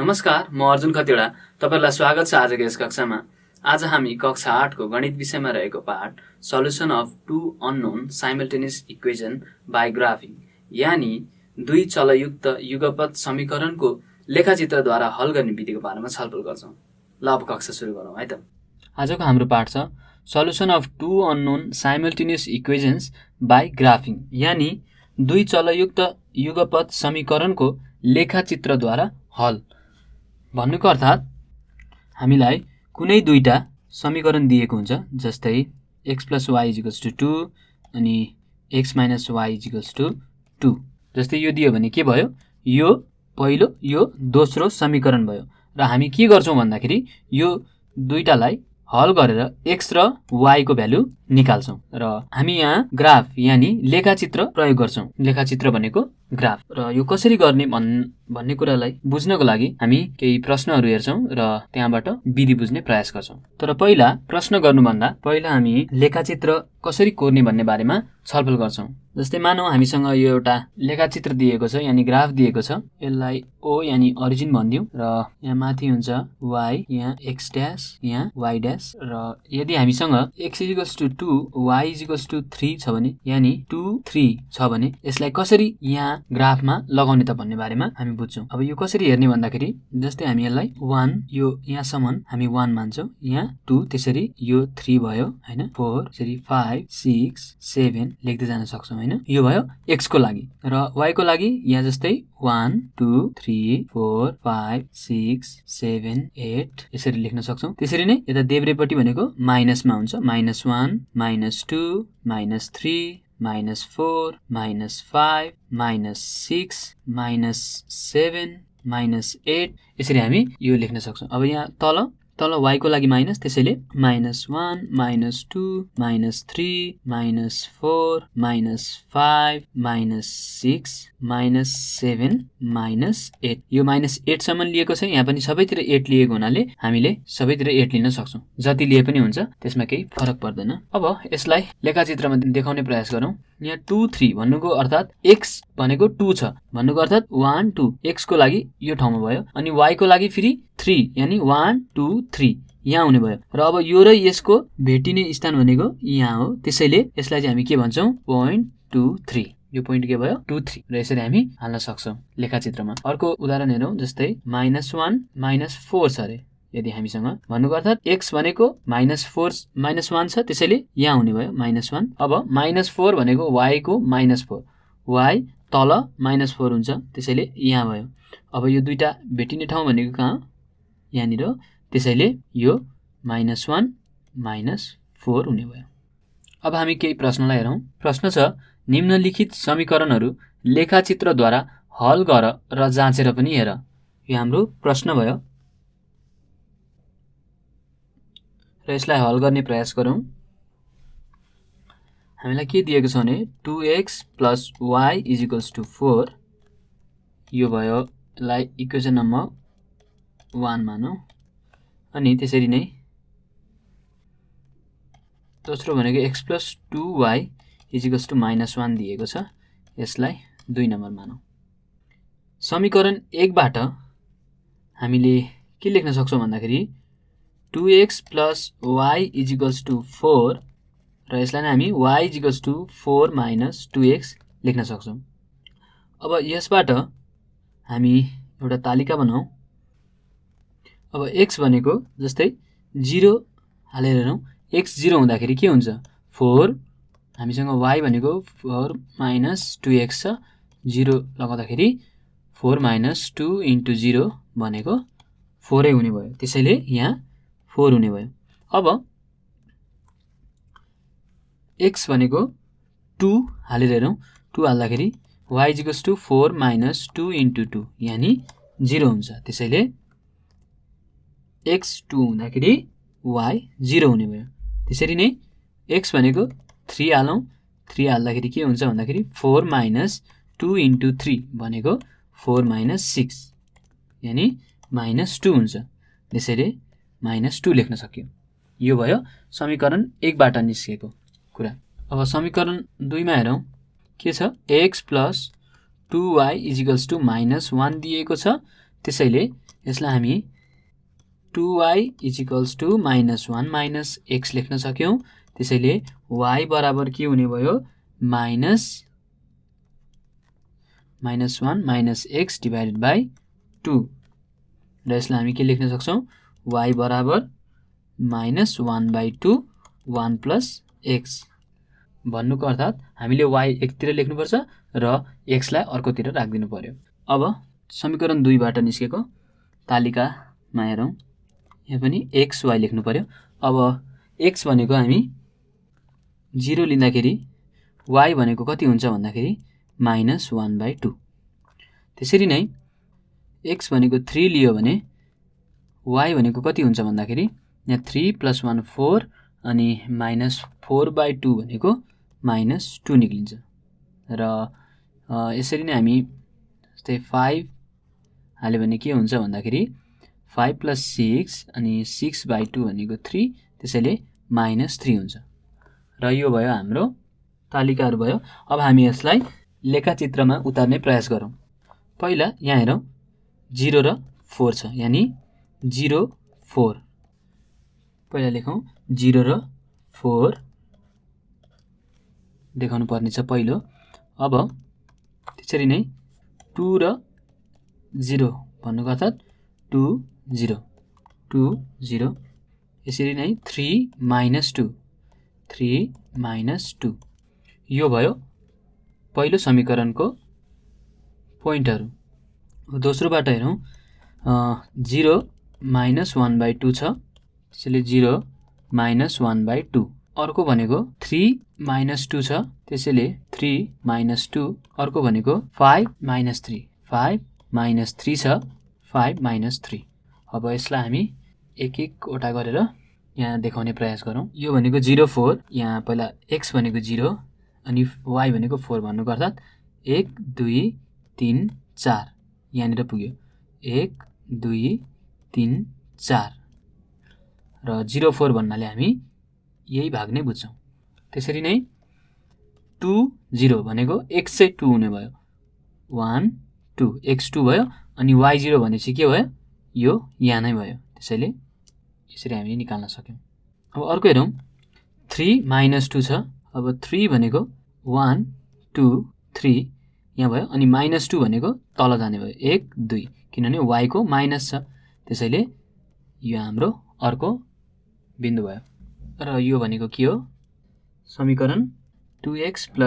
नमस्कार, म अर्जुन खतिवडा। तपाईलाई स्वागत छ आजको यस कक्षामा। आज हामी कक्षा 8 को गणित विषयमा रहेको पाठ solution of two unknown simultaneous equation by graphing यानी दुई चलयुक्त युगपत समीकरणको लेखाचित्रद्वारा हल गर्ने विधिको बारेमा छलफल गर्छौं। ल अब कक्षा सुरु गरौँ है त। आजको हाम्रो पाठ छ solution of two unknown simultaneous equations by graphing यानी दुई चलयुक्त युगपत समीकरणको लेखाचित्रद्वारा हल। भन्नुको अर्थात हामीलाई कुनै दुईटा समीकरण दिएको हुन्छ, जस्तै x + y = 2 अनि x - y = 2। जस्तै यो दियो भने के भयो, यो पहिलो यो दोस्रो समीकरण भयो र हामी के गर्छौं भन्दाखेरि यो दुईटालाई हल गरेर x र y को भ्यालु निकाल्छौं र हामी यहाँ ग्राफ यानी लेखाचित्र प्रयोग गर्छौं। लेखाचित्र भनेको ग्राफ र यो कसरी गर्ने भन्ने कुरालाई बुझ्नको लागि हामी केही प्रश्नहरू हेर्छौं र त्यहाँबाट विधि बुझ्ने प्रयास गर्छौं। तर पहिला प्रश्न गर्नुभन्दा पहिला हामी लेखाचित्र कसरी कोर्ने भन्ने बारेमा छलफल गर्छौं। जस्तै मानौ हामीसँग यो एउटा लेखाचित्र दिएको छ यानी ग्राफ दिएको छ। यसलाई O यानी ओरिजिन भनिदिउँ र यहाँ माथि हुन्छ y, यहाँ x ड्याश, यहाँ y ड्याश र यदि हामीसँग x = 2 y = 3 छ भने यानी 2 3 छ भने यसलाई कसरी यहाँ ग्राफमा लगाउने त भन्ने बारेमा हामी बुझ्छौं। अब यो कसरी हेर्ने भन्दाखेरि जस्तै हामी यसलाई 1 यो यहाँसम्म हामी 1 मान्छौं, यहाँ 2 त्यसरी यो 3 भयो हैन, 4 त्यसरी 5 6 7 लेख्दै जान सक्छौं हैन। यो भयो x को लागि र y को लागि यहाँ जस्तै 1 2 3 4 5 6 7 8 यसरी लेख्न सक्छौं। त्यसरी नै यता देब्रेपट्टि भनेको माइनसमा हुन्छ, -1 -2 -3 -4 -5 -6 -7 -8 यसरी हामी यो लेख्न सक्छौं। अब यहाँ तल y को लागि माइनस, त्यसैले -1 -2 -3 -4 -5 -6 -7 -8 यो -8 सम्म लिएको छ। यहाँ पनि सबैतिर 8 लिएको हुनाले हामीले सबैतिर 8 लिन सक्छौं। जति लिए पनि हुन्छ, त्यसमा केही फरक पर्दैन। अब यसलाई लेखाचित्रमा देखाउने प्रयास गरौँ। यहाँ 2 3 भन्नुको अर्थात x भनेको 2 छ भन्नुको अर्थात 1 2 x को लागि यो ठाउँमा भयो अनि y को लागि फेरि 3 यानी 1 2 3 यहाँ हुने भयो र अब यो र यसको भेटिने स्थान भनेको यहाँ हो। त्यसैले यसलाई चाहिँ हामी के भन्छौं, पोइन्ट 2 3। यो पोइन्ट के भयो 2 3 र यसरी हामी हाल्न सक्छौं लेखाचित्रमा। अर्को उदाहरण हेरौँ। जस्तै -1 -4 छ रे यदि हामीसँग भन्नुको अर्थात x भनेको -1 छ, त्यसैले यहाँ हुने भयो -1। अब -4 भनेको y को -4, y तल -4 हुन्छ, त्यसैले यहाँ भयो। अब यो दुईटा भेटिने ठाउँ भनेको कहाँ, यहाँनिर, त्यसैले यो -1 -4 हुने भयो। अब हामी केही प्रश्नलाई हेरौँ। प्रश्न छ निम्नलिखित समीकरणहरू लेखाचित्रद्वारा हल गर र जाँचेर पनि हेर। यो हाम्रो प्रश्न भयो र यसलाई हल गर्ने प्रयास गरौँ। हामीलाई के दिएको छ भने 2x + y = 4 यो भयो। यसलाई इक्वेसन नम्बर 1 मानौँ अनि त्यसरी नै दोस्रो भनेको x + 2y = -1 दिएको छ, यसलाई 2 नम्बर मानौँ। समीकरण 1 बाट हामीले के लेख्न सक्छौं भन्दाखेरि 2x + y = 4 र यसलाई नै हामी y = 4 - 2x लेख्न सक्छौं। अब यसबाट हामी एउटा तालिका बनाऊ। अब x भनेको जस्तै 0 हालेर हेरौँ। x 0 हुँदाखेरि के हुन्छ 4, हामीसँग y भनेको 4 - 2x छ, 0 लगाउँदाखेरि 4 - 2 * 0 भनेको 4 नै हुने भयो, त्यसैले यहाँ 4 हुने भयो। अब x भनेको 2 हालेर हेरौँ। 2 हाल्दाखेरि y = 4 - 2 * 2 यानी 0 हुन्छ, त्यसैले x 2 हुँदाखेरि y 0 हुने भयो। त्यसरी नै x भनेको 3 हालौँ। 3 हाल्दाखेरि के हुन्छ भन्दाखेरि 4 - 2 * 3 भनेको 4 - 6 यानी -2 हुन्छ, त्यसैले -2 लेख्न सक्यौं। यो भयो समीकरण 1 बाट निस्केको कुरा। अब समीकरण 2 मा हेरौँ। के छ x + 2y = -1 दिएको छ, त्यसैले यसलाई हामी 2y equals to -1 minus x लेख्न सक्यौं। त्यसैले y बराबर के हुने भयो -1 माइनस x डिभाइडेड बाई 2 र यसलाई हामी के लेख्न सक्छौं y बराबर -1/2 1 प्लस x भन्नुको अर्थात हामीले y एकतिर लेख्नुपर्छ र x लाई अर्कोतिर राख्दिनु पर्यो। अब समीकरण 2 बाट निस्केको तालिकामा हेरौं, यहाँ पनि x y लेख्नु पर्यो। अब x भनेको हामी 0 लिँदाखेरि y भनेको कति हुन्छ भन्दाखेरि -1/2। त्यसरी नै x भनेको 3 लियो भने y भनेको कति हुन्छ भन्दाखेरि यहाँ 3 + 1 4 अनि -4/2 भनेको -2 निक्लिन्छ र यसरी नै हामी जस्तै 5 हाल्यो भने के हुन्छ भन्दाखेरि 5 + 6 अनि 6/2 भनेको 3, त्यसैले -3 हुन्छ र यो भयो हाम्रो तालिकाहरु भयो। अब हामी यसलाई लेखाचित्रमा उतार्ने प्रयास गरौँ। पहिला यहाँ हेरौँ 0 र 4 छ, यानी 0 4 पहिला लेखौँ 0 र 4 देखाउनु पर्ने छ पहिलो। अब त्यसरी नै 2 र 0 भन्नुको अर्थात 2 0 2 0। यसरी नै 3 - 2 3 - 2 यो भयो पहिलो समीकरणको पोइन्टहरु। दोस्रोबाट हेरौँ 0 - 1/2 छ, त्यसैले 0 - 1/2। अर्को भनेको 3 - 2 छ, त्यसैले 3 - 2। अर्को भनेको 5 - 3 5 - 3 छ, 5 - 3। अब यसलाई हामी एक एक वटा गरेर यहाँ देखाउने प्रयास गरौँ। यो भनेको 0 4, यहाँ पहिला x भनेको 0 अनि y भनेको 4 भन्नुको अर्थात 1 2 3 4 यहाँनिर पुग्यो 1 2 3 4 र 0 4 भन्नाले हामी यही भाग नै बुझ्छौं। त्यसरी नै 2 0 भनेको x चाहिँ 2 हुने भयो 1 2 x2 भयो अनि y0 भनेपछि के भयो यो यहाँ नै भयो, त्यसैले यसरी हामी निकाल्न सक्यौं। अब अर्को हेरौं 3 - 2 छ। अब 3 भनेको 1 2 3 यहाँ भयो अनि -2 भनेको तल जाने भयो 1 2 किनभने y को माइनस छ, त्यसैले यो हाम्रो अर्को बिन्दु भयो र यो भनेको के हो समीकरण 2x +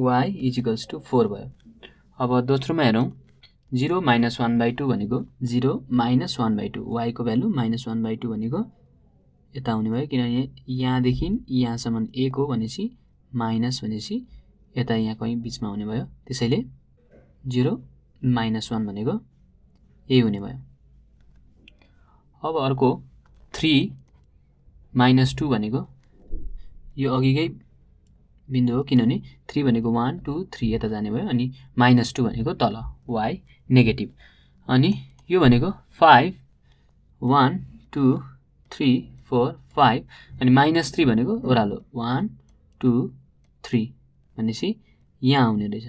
y = 4 भयो। अब दोस्रोमा हेरौं 0 - 1/2 भनेको 0 - 1/2 y को भ्यालु -1/2 भनेको यता आउने भयो किनभने यहाँदेखि यहाँसम्म 1 हो भनेपछि माइनस भनेपछि यता यहाँ कहीं बीचमा हुने भयो, त्यसैले 0 - 1 भनेको यही हुने भयो। अब अर्को 3 - 2 भनेको यो अघिकै बिन्दु हो किनभने 3 भनेको 1 2 3 यता जाने भयो अनि -2 भनेको तल y नेगेटिभ अनि यो भनेको 5 1 2 3 4 5 अनि -3 भनेको ओह्रालो 1 2 3 भनेपछि यहाँ आउने रहेछ।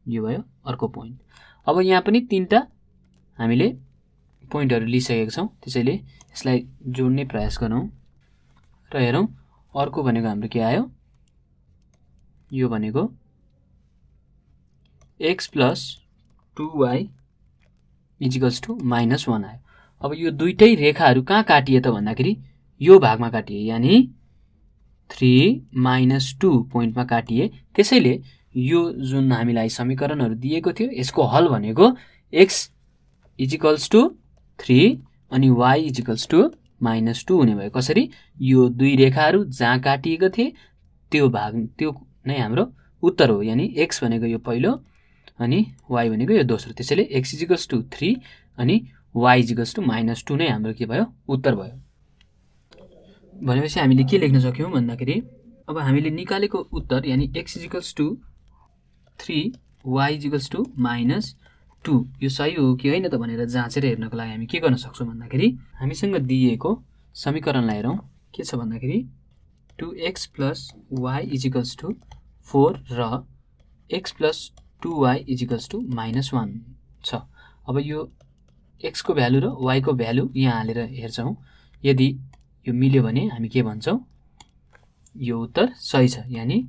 यो भयो अर्को पोइन्ट। अब यहाँ पनि तीनटा हामीले पोइन्टहरु लिइसकेका छौं, त्यसैले यसलाई जोड्ने प्रयास गरौँ र हेरौं अर्को भनेको हाम्रो के आयो। यो भनेको x + 2y = -1 आयो। अब यो दुईटै रेखाहरु कहाँ काटिए त भन्दाखेरि यो भागमा काटिए, यानी 3 - 2 पोइन्टमा काटिए। त्यसैले यो जुन हामीलाई समीकरणहरु दिएको थियो यसको हल भनेको x = 3 अनि y = -2 हुने भयो। कसरी यो दुई रेखाहरु जहाँ काटिएका थिए त्यो भाग त्यो नै हाम्रो उत्तर हो, यानी x भनेको यो पहिलो अनि y भनेको यो दोस्रो। त्यसैले x = 3 अनि y = -2 नै हाम्रो के भयो उत्तर भयो। भनेपछि हामीले के लेख्न सक्यौं भन्दाखेरि अब हामीले निकालेको उत्तर यानी x = 3 y = -2 यो सही हो कि हैन त भनेर जाँचेर हेर्नको लागि हामी के गर्न सक्छौं भन्दाखेरि हामीसँग दिएको समीकरणलाई हेरौं। के छ भन्दाखेरि 2x + y = 4 र x + 2y = -1 छ। अब यो x को भ्यालु र y को भ्यालु यहाँ हालेर हेर्छौँ। यदि यो मिल्यो भने हामी के भन्छौँ, यो उत्तर सही छ। यानी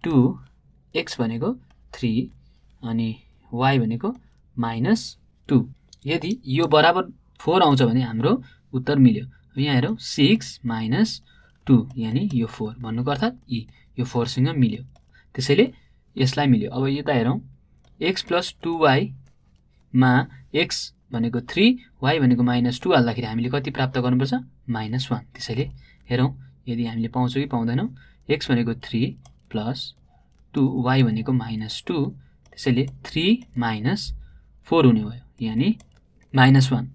2x भनेको 3 अनि y भनेको -2। यदि यो बराबर 4 आउँछ भने हाम्रो उत्तर मिल्यो। यहाँ हेरौँ 6 - 2 यानी यो 4 भन्नुको अर्थात् यो 4 सँग मिल्यो, त्यसैले यसलाई मिल्यो। अब यता हेरौँ x + 2y मा x भनेको 3 y भनेको -2 हाल्दाखेरि हामीले कति प्राप्त गर्नुपर्छ, -1। त्यसैले हेरौँ यदि हामीले पाउँछौँ कि पाउँदैनौँ। x भनेको 3 + 2 y भनेको -2, त्यसैले 3 - 4 हुने भयो, यानी -1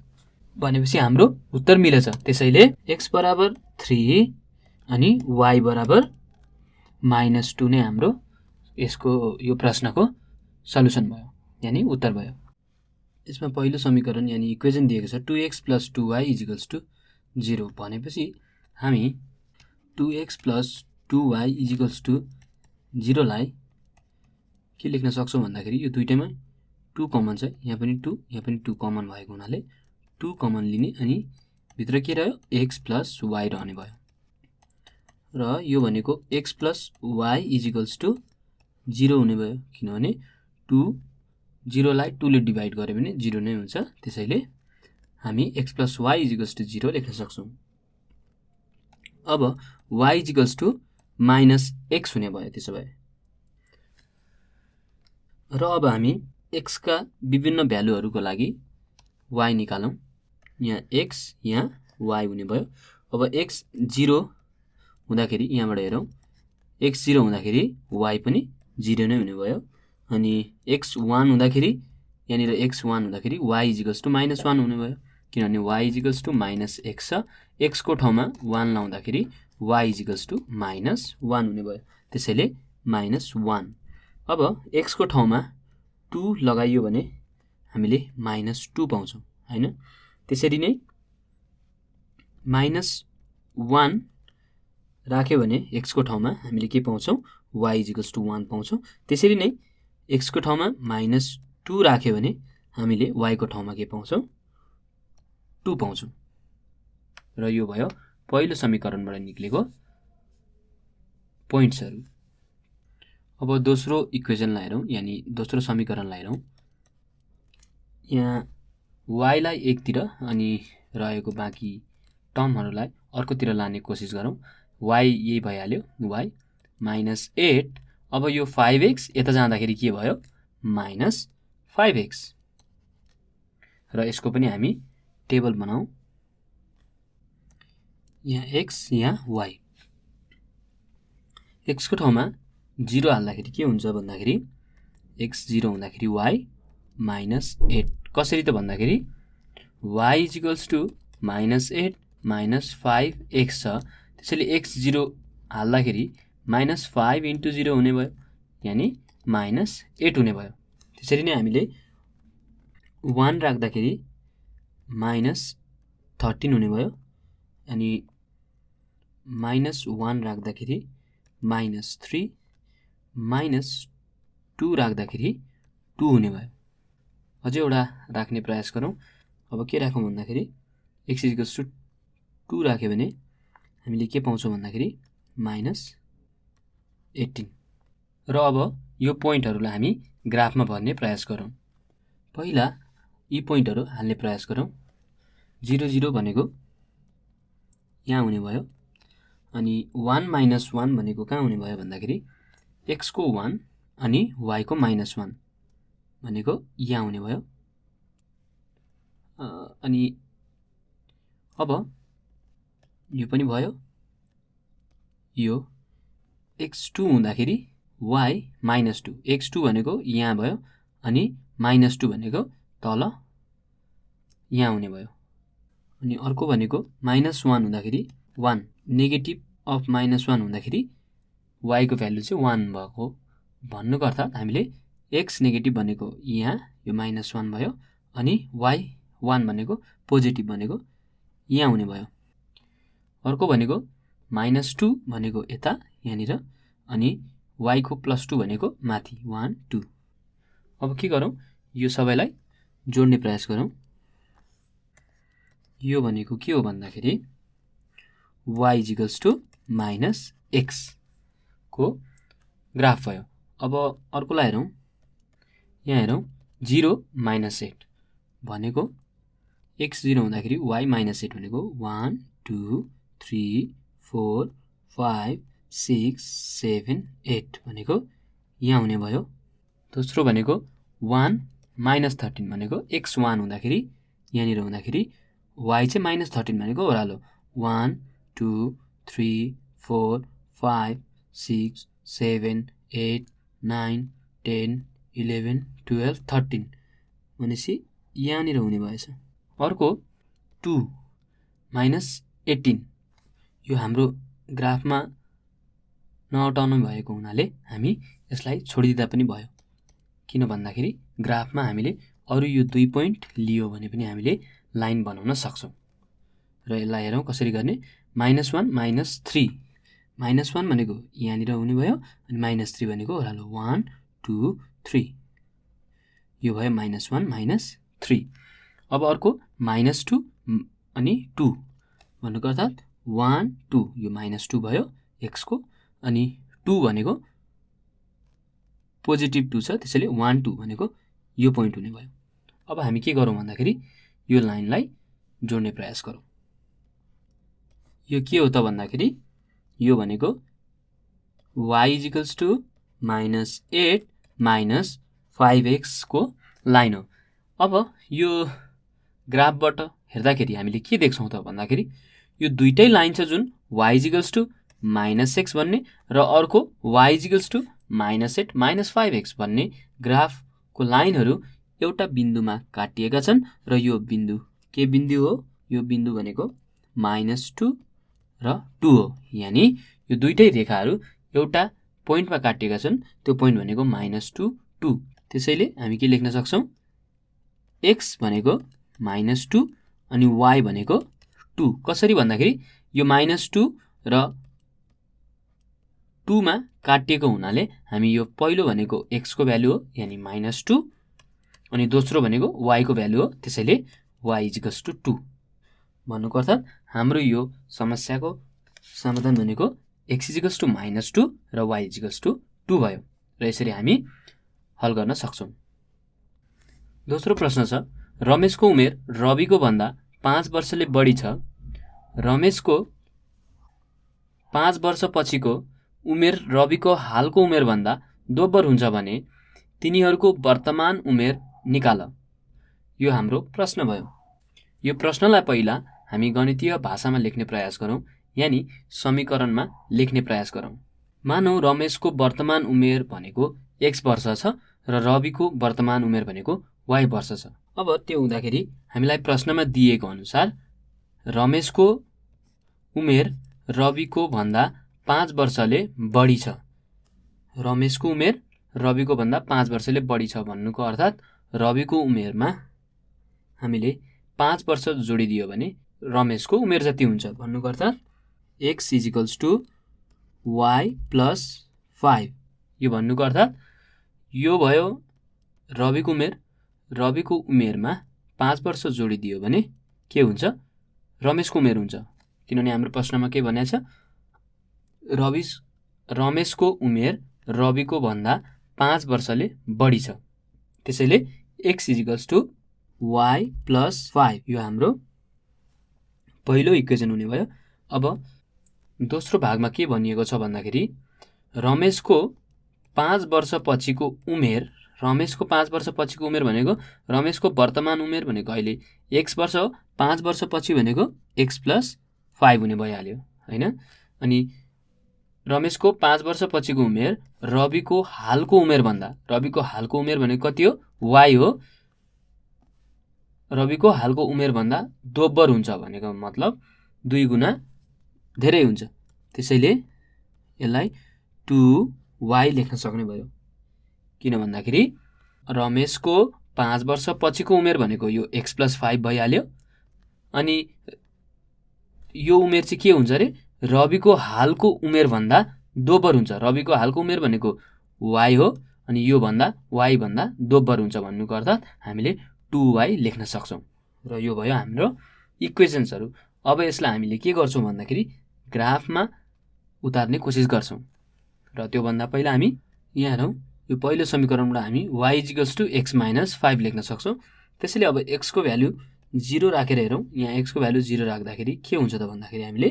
भनेपछि हाम्रो उत्तर मिलेछ। त्यसैले x बराबर 3 अनि y बराबर -2 नै हाम्रो यसको यो प्रश्नको सल्युसन भयो, यानी उत्तर भयो। यसमा पहिलो समीकरण यानी इक्वेसन दिएको छ 2x + 2y = 0 भनेपछि हामी 2x + 2y = 0 लाई के लेख्न सक्छौँ भन्दाखेरि यो दुईटैमा 2 कमन छ, यहाँ पनि 2 कमन भएको हुनाले 2 कमन लिने अनि भित्र के रह्यो, x + y रहने भयो। र यो भनेको x + y = 0 हुने भयो, किनभने 0 लाई 2 ले डिभाइड गर्यो भने 0 नै हुन्छ। त्यसैले हामी x + y = 0 लेख्न सक्छौँ। अब y = -x हुने भयो त्यसो भए। र अब हामी x का विभिन्न भ्यालुहरूको लागि y निकालौँ। यहाँ x यहाँ y हुने भयो। अब x 0 हुँदाखेरि यहाँबाट हेरौँ x 0 हुँदाखेरि y पनि 0 नै हुने भयो। अनि x 1 हुँदाखेरि यहाँनिर x 1 हुँदाखेरि y = -1 हुने भयो, किनभने y = -x छ। x को ठाउँमा 1 लाउँदाखेरि y = -1 हुने भयो, त्यसैले -1। अब x को ठाउँमा 2 लगाइयो भने हामीले -2 पाउँछौँ हैन। त्यसरी नै -1 राख्यो भने x को ठाउँमा हामीले के पाउँछौँ, y = 1 पाउँछौँ। त्यसरी नै x को ठाउँमा -2 राख्यो भने हामीले y को ठाउँमा के पाउँछौँ, 2 पाउँछौँ। र यो भयो पहिलो समीकरणबाट निक्लेको पोइन्ट्सहरू। अब दोस्रो इक्वेसनलाई हेरौँ, यानी दोस्रो समीकरणलाई हेरौँ। यहाँ y लाई एकतिर अनि रहेको बाँकी टर्महरूलाई अर्कोतिर लाने कोसिस गरौँ। y यही भइहाल्यो, y -8। अब यो 5x यता जाँदाखेरि के भयो, -5x। र यसको पनि हामी टेबल बनाऊ। यहाँ x यहाँ y। x को ठाउँमा 0 हाल्दाखेरि के हुन्छ भन्दाखेरि x 0 हुँदाखेरि y -8। कसरी त भन्दाखेरि y = -8 - 5x छ। त्यसैले x 0 हाल्दाखेरि -5 × 0 हुने भयो, यानी -8 हुने भयो। त्यसरी नै हामीले 1 राख्दाखेरि -13 हुने भयो, अनि -1 राख्दाखेरि -3, -2 राख्दाखेरि 2 हुने भयो। अझै एउटा राख्ने प्रयास गरौँ। अब के राखौँ भन्दाखेरि x = 2 राख्यो भने हामीले के पाउँछौँ भन्दाखेरि -18। र अब यो पोइन्टहरूलाई हामी ग्राफमा भर्ने प्रयास गरौँ। पहिला यी पोइन्टहरू हाल्ने प्रयास गरौँ। 0 0 भनेको यहाँ हुने भयो, अनि 1 - 1 भनेको कहाँ हुने भयो भन्दाखेरि x को 1 अनि y को -1 भनेको यहाँ हुने भयो। अनि अब यो पनि भयो। यो x2 हुँदाखेरि y -2, x2 भनेको यहाँ भयो अनि -2 भनेको तल यहाँ हुने भयो। अनि अर्को भनेको -1 हुँदाखेरि 1, नेगेटिभ अफ -1 हुँदाखेरि y को भ्यालु चाहिँ 1 भएको भन्नुको अर्थात् हामीले x नेगेटिभ भनेको यहाँ यो -1 भयो, अनि y 1 भनेको पोजिटिभ भनेको यहाँ हुने भयो। अर्को भनेको -2 भनेको यता यहाँनिर, अनि y को +2 भनेको माथि 1 2। अब के गरौँ, यो सबैलाई जोड्ने प्रयास गरौँ। यो भनेको के हो भन्दाखेरि y = -x को ग्राफ भयो। अब अर्कोलाई हेरौँ, यहाँ हेरौँ 0 - 8 भनेको x 0 हुँदाखेरि y - 8 भनेको 1 2 3 4 5 6 7 8 भनेको यहाँ हुने भयो। दोस्रो भनेको 1 - 13 भनेको x 1 हुँदाखेरि यहाँनिर हुँदाखेरि y चाहिँ -13 भनेको ओह्रालो 1 2 3 4 5 6 7 8 9 10 11 12 13 भनेपछि यहाँनिर हुने भएछ। अर्को 2 - 18 यो हाम्रो ग्राफमा नअटाउनु भएको हुनाले हामी यसलाई छोडिदिँदा पनि भयो। किन भन्दाखेरि ग्राफमा हामीले अरू यो 2 पोइन्ट लियो भने पनि हामीले लाइन बनाउन सक्छौँ। र यसलाई हेरौँ कसरी गर्ने। -1 -3 -1 भनेको यहाँनिर हुने भयो अनि -3 भनेको ओह्रालो 1 2 3 यो भयो -1 -3। अब अर्को -2 अनि 2 भन्नुको अर्थात् 1 2 यो -2 भयो x को अनि 2 भनेको पोजिटिभ 2 छ त्यसैले 1 2 भनेको यो पोइन्ट हुने भयो। अब हामी के गरौँ भन्दाखेरि यो लाइनलाई जोड्ने प्रयास गरौँ। यो के हो त भन्दाखेरि यो भनेको y = -8 - 5x को लाइन हो। अब यो ग्राफबाट हेर्दाखेरि हामीले के देख्छौँ त भन्दाखेरि यो दुईटै लाइन छ जुन y = -x भन्ने र अर्को y = -8 - 5x भन्ने ग्राफको लाइनहरू एउटा बिन्दुमा काटिएका छन् र यो बिन्दु के बिन्दु हो? यो बिन्दु भनेको -2 र 2 हो। यानि यो दुईटै रेखाहरू एउटा पोइन्टमा काटिएका छन्, त्यो पोइन्ट भनेको -2 2। त्यसैले हामी के लेख्न सक्छौँ? x भनेको -2 अनि y भनेको 2। कसरी भन्दाखेरि यो -2 र 2 मा काटिएको हुनाले हामी यो पहिलो भनेको x को भ्यालु हो यानि -2 अनि दोस्रो भनेको y को भ्यालु हो त्यसैले y = 2 भन्नुको अर्थात् हाम्रो यो समस्याको समाधान भनेको x = -2 र y = 2 भयो र यसरी हामी हल गर्न सक्छौँ। दोस्रो प्रश्न छ रमेशको उमेर रविको भन्दा 5 वर्षले बढी छ। रमेशको 5 वर्षपछिको उमेर रविको हालको उमेर भन्दा दोब्बर हुन्छ भने तिनीहरूको वर्तमान उमेर निकाल। यो हाम्रो प्रश्न भयो। यो प्रश्नलाई पहिला हामी गणितीय भाषामा लेख्ने प्रयास गरौँ यानि समीकरणमा लेख्ने प्रयास गरौँ। मानौ रमेशको वर्तमान उमेर भनेको x वर्ष छ र रविको वर्तमान उमेर भनेको y वर्ष छ। अब त्यो हुँदाखेरि हामीलाई प्रश्नमा दिएको अनुसार रमेशको उमेर रविको भन्दा 5 वर्षले बढी छ। रमेशको उमेर रविको भन्दा 5 वर्षले बढी छ भन्नुको अर्थात् रविको उमेरमा हामीले 5 वर्ष जोडिदियो भने रमेशको उमेर जति हुन्छ भन्नुको अर्थात् x = y + 5 यो भन्नुको अर्थात् यो भयो रविको उमेर। रविको उमेरमा 5 वर्ष जोडिदियो भने के हुन्छ? रमेशको उमेर हुन्छ। किनभने हाम्रो प्रश्नमा के भनेको छ? रमेशको उमेर रविको भन्दा 5 वर्षले बढी छ। त्यसैले x = y + 5 यो हाम्रो पहिलो इक्वेसन हुने भयो। अब दोस्रो भागमा के भनिएको छ भन्दाखेरि रमेशको 5 वर्षपछिको उमेर भनेको रमेशको वर्तमान उमेर भनेको अहिले x वर्ष हो। 5 वर्षपछि भनेको x + 5 हुने भइहाल्यो हैन। अनि रमेशको 5 वर्षपछिको उमेर रविको हालको उमेर भनेको कति हो? y हो। रविको हालको उमेर भन्दा दोब्बर हुन्छ भनेको मतलब 2 गुणा धेरै हुन्छ। त्यसैले यसलाई 2y लेख्न सक्ने भयो। किन भन्दाखेरि रमेशको 5 वर्षपछिको उमेर भनेको यो x + 5 भइहाल्यो अनि यो उमेर चाहिँ के हुन्छ रे? रविको हालको उमेर भन्दा दोब्बर हुन्छ। रविको हालको उमेर भनेको y हो अनि यो भन्दा y भन्दा दोब्बर हुन्छ भन्नुको अर्थात् हामीले 2y लेख्न सक्छौँ र यो भयो हाम्रो इक्वेजन्सहरू। अब यसलाई हामीले के गर्छौँ भन्दाखेरि ग्राफमा उतार्ने कोसिस गर्छौँ। र त्योभन्दा पहिला हामी यहाँ हेरौँ, यो पहिलो समीकरणबाट हामी y = x - 5 लेख्न सक्छौँ। त्यसैले अब x को भ्यालु 0 राखेर हेरौँ, यहाँ x को भ्यालु 0 राख्दाखेरि के हुन्छ त भन्दाखेरि हामीले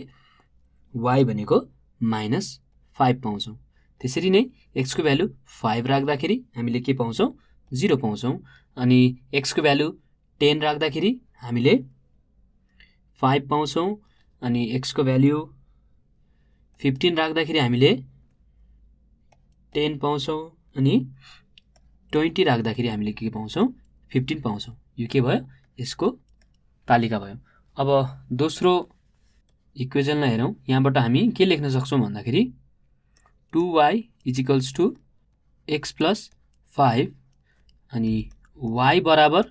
y भनेको -5 पाउँछौँ। त्यसरी नै x को भ्यालु 5 राख्दाखेरि हामीले के पाउँछौँ, 0 पाउँछौँ। अनि x को भ्यालु 10 राख्दाखेरि हामीले 5 पाउँछौँ। अनि x को भ्यालु 15 राख्दाखेरि हामीले 10 पाउँछौँ। अनि 20 राख्दाखेरि हामीले के पाउँछौँ, 15 पाउँछौँ। यो के भयो, यसको तालिका भयो। अब दोस्रो इक्वेजनलाई हेरौँ, यहाँबाट हामी के लेख्न सक्छौँ भन्दाखेरि 2y = x + 5 अनि y बराबर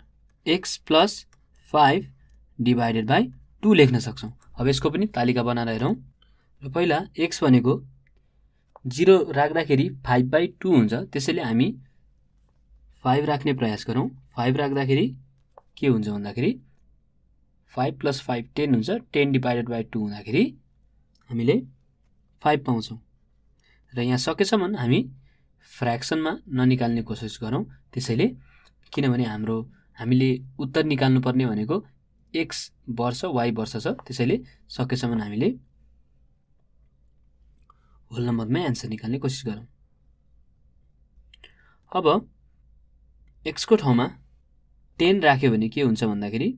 x + 5 / 2 लेख्न सक्छौँ। अब यसको पनि तालिका बनाएर हेरौँ। र पहिला x भनेको 0 राख्दाखेरि 5/2 हुन्छ। त्यसैले हामी 5 राख्ने प्रयास गरौँ। 5 राख्दाखेरि के हुन्छ भन्दाखेरि 5 + 5 10 हुन्छ। 10 / 2 हुँदाखेरि हामीले 5 पाउँछौँ। र यहाँ सकेसम्म हामी फ्र्याक्सनमा ननिकाल्ने कोसिस गरौँ। त्यसैले किनभने हामीले उत्तर निकाल्नुपर्ने भनेको x वर्ष y वर्ष छ, त्यसैले सकेसम्म हामीले होल नम्बरमै एन्सर निकाल्ने कोसिस गरौँ। अब x को ठाउँमा 10 राख्यो भने के हुन्छ भन्दाखेरि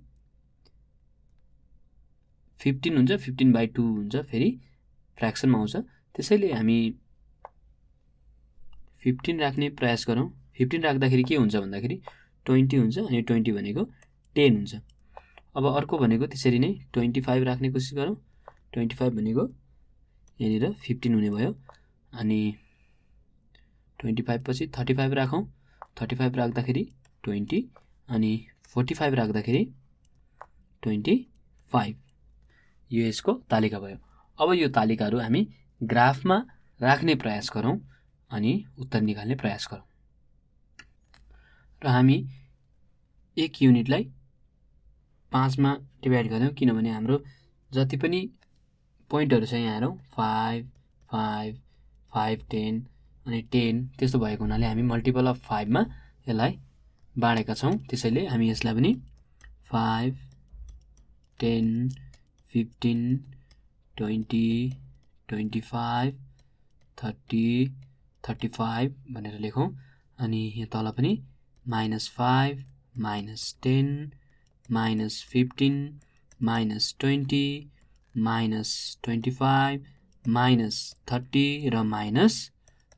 15 हुन्छ। 15/2 हुन्छ, फेरि फ्र्याक्सनमा आउँछ। त्यसैले हामी 15 राख्ने प्रयास गरौँ। 15 राख्दाखेरि के हुन्छ भन्दाखेरि 20 हुन्छ। अनि 20 भनेको 10 हुन्छ। अब अर्को भनेको त्यसरी नै 25 राख्ने कोसिस गरौँ। 25 भनेको यहाँनिर 15 हुने भयो। अनि 25 पछि 35 राखौँ। 35 राख्दाखेरि 20 अनि 45 राख्दाखेरि 25। यो यसको तालिका भयो। अब यो तालिकाहरू हामी ग्राफमा राख्ने प्रयास गरौँ अनि उत्तर निकाल्ने प्रयास गरौँ। र हामी एक युनिटलाई 5 मा डिभाइड गऱ्यौँ, किनभने हाम्रो जति पनि पोइन्टहरू छ यहाँ हेरौँ 5 5 5 10 अनि 10 त्यस्तो भएको हुनाले हामी मल्टिपल अफ 5 मा यसलाई बाँडेका छौँ। त्यसैले हामी यसलाई पनि 5 10 15 20 25 30 35 भनेर लेखौँ। अनि यहाँ तल पनि -5 -10 -15 -20 -25 -30 र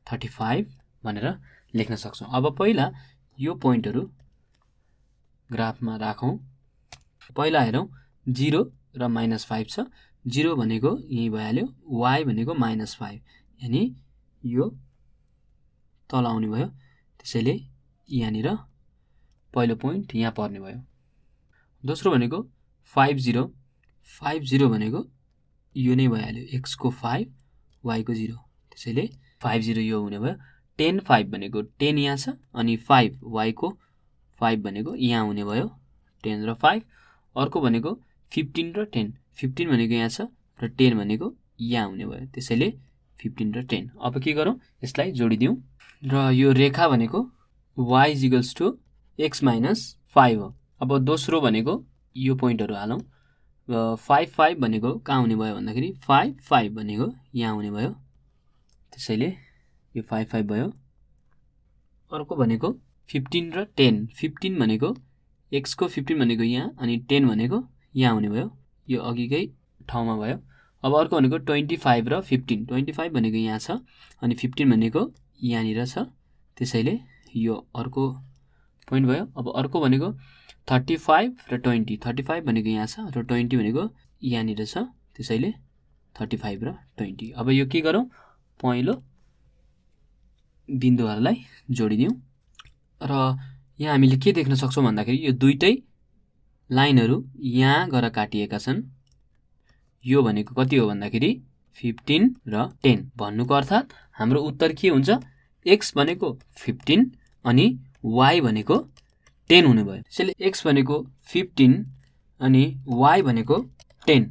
-35 भनेर लेख्न सक्छौँ। अब पहिला यो पोइन्टहरू ग्राफमा राखौँ। पहिला हेरौँ 0 र -5 छ। 0 भनेको यही भइहाल्यो, y भनेको -5 यानि यो तल आउने भयो। त्यसैले यहाँनिर पहिलो पोइन्ट यहाँ पर्ने भयो। दोस्रो भनेको 50 50 भनेको यो नै भइहाल्यो, x को 5 y को 0, त्यसैले 50 यो हुने भयो। 10 5 भनेको 10 यहाँ छ अनि 5 y को 5 भनेको यहाँ हुने भयो, 10 र 5। अर्को भनेको 15 र 10, 15 भनेको यहाँ छ र 10 भनेको यहाँ हुने भयो, त्यसैले 15 र 10। अब के गरौँ, यसलाई जोडिदिउँ। र यो रेखा भनेको y = x - 5 हो। अब दोस्रो भनेको यो पोइन्टहरू हालौँ। र 5 5 भनेको कहाँ हुने भयो भन्दाखेरि 5 5 भनेको यहाँ हुने भयो, त्यसैले यो 5 5 भयो। अर्को भनेको 15 र 10, 15 भनेको x को 15 भनेको यहाँ अनि 10 भनेको यहाँ हुने भयो, यो अघिकै ठाउँमा भयो। अब अर्को भनेको 25 र 15, 25 भनेको यहाँ छ अनि 15 भनेको यहाँनिर छ, त्यसैले यो अर्को पोइन्ट भयो। अब अर्को भनेको 35 र 20, 35 भनेको यहाँ छ र 20 भनेको यहाँनिर छ, त्यसैले 35 र 20। अब यो के गरौँ, पहिलो बिन्दुहरूलाई जोडिदिउँ। र यहाँ हामीले के देख्न सक्छौँ भन्दाखेरि यो दुईटै लाइनहरू यहाँ गएर काटिएका छन्। यो भनेको कति हो भन्दाखेरि 15 र 10 भन्नुको अर्थात् हाम्रो उत्तर के हुन्छ, x भनेको 15 अनि y भनेको 10 हुने भयो। त्यसैले x भनेको 15 अनि y भनेको 10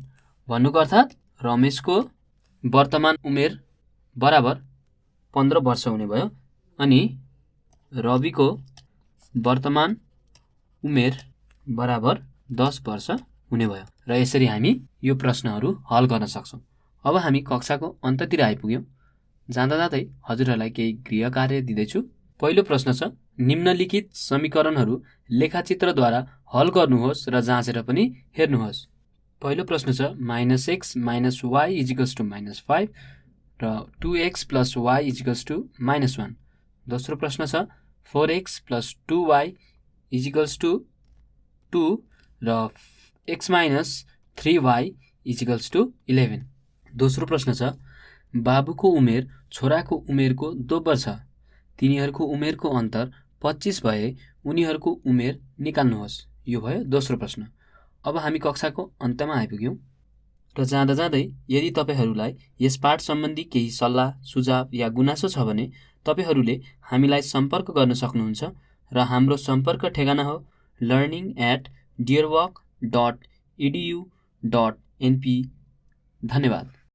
भन्नुको अर्थात् रमेशको वर्तमान उमेर बराबर 15 वर्ष हुने भयो अनि रविको वर्तमान उमेर बराबर 10 वर्ष हुने भयो र यसरी हामी यो प्रश्नहरू हल गर्न सक्छौँ। अब हामी कक्षाको अन्ततिर आइपुग्यौँ। जाँदा जाँदै हजुरहरूलाई केही गृह कार्य दिँदैछु। पहिलो प्रश्न छ, निम्नलिखित समीकरणहरू लेखाचित्रद्वारा हल गर्नुहोस् र जाँचेर पनि हेर्नुहोस्। पहिलो प्रश्न छ -x - y = -5 र 2x + y = -1। दोस्रो प्रश्न छ 4x + 2y = 2 र x - 3y = 11। दोस्रो प्रश्न छ बाबुको उमेर छोराको उमेरको दोब्बर छ। तिनीहरूको उमेरको अन्तर 25 भए उनीहरूको उमेर निकाल्नुहोस्। यो भयो दोस्रो प्रश्न। अब हामी कक्षाको अन्त्यमा आइपुग्यौँ र जाँदा जाँदै यदि तपाईहरूलाई यस पाठ सम्बन्धी केही सल्लाह सुझाव या गुनासो छ भने तपाईहरूले हामीलाई सम्पर्क गर्न सक्नुहुन्छ र हाम्रो सम्पर्क ठेगाना हो learning@dearwalk.edu.np। धन्यवाद।